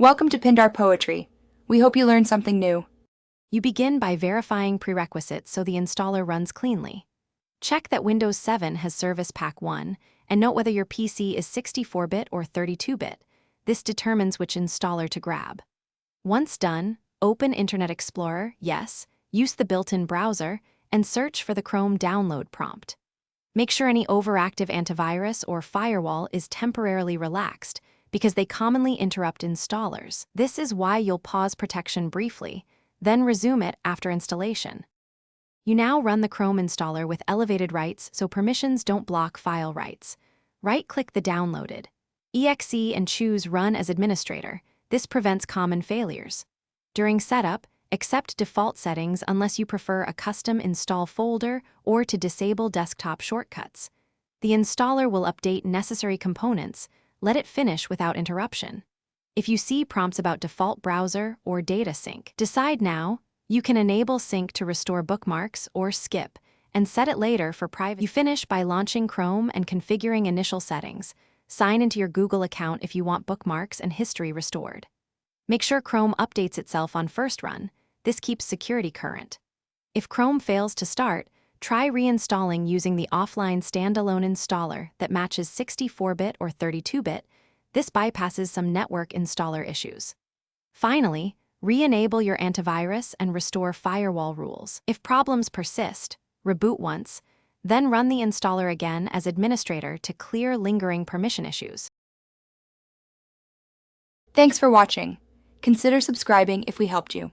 Welcome to Pindar Poetry. We hope you learned something new. You begin by verifying prerequisites so the installer runs cleanly. Check that Windows 7 has Service Pack 1, and note whether your PC is 64-bit or 32-bit. This determines which installer to grab. Once done, open Internet Explorer, yes, use the built-in browser, and search for the Chrome download prompt. Make sure any overactive antivirus or firewall is temporarily relaxed, because they commonly interrupt installers. This is why you'll pause protection briefly, then resume it after installation. You now run the Chrome installer with elevated rights so permissions don't block file rights. Right-click the downloaded exe and choose Run as Administrator. This prevents common failures. During setup, accept default settings unless you prefer a custom install folder or to disable desktop shortcuts. The installer will update necessary components. Let it finish without interruption. If you see prompts about default browser or data sync, decide now. You can enable sync to restore bookmarks or skip, and set it later for private. You finish by launching Chrome and configuring initial settings. Sign into your Google account if you want bookmarks and history restored. Make sure Chrome updates itself on first run. This keeps security current. If Chrome fails to start, try reinstalling using the offline standalone installer that matches 64-bit or 32-bit. This bypasses some network installer issues. Finally, re-enable your antivirus and restore firewall rules. If problems persist, reboot once, then run the installer again as administrator to clear lingering permission issues. Thanks for watching. Consider subscribing if we helped you.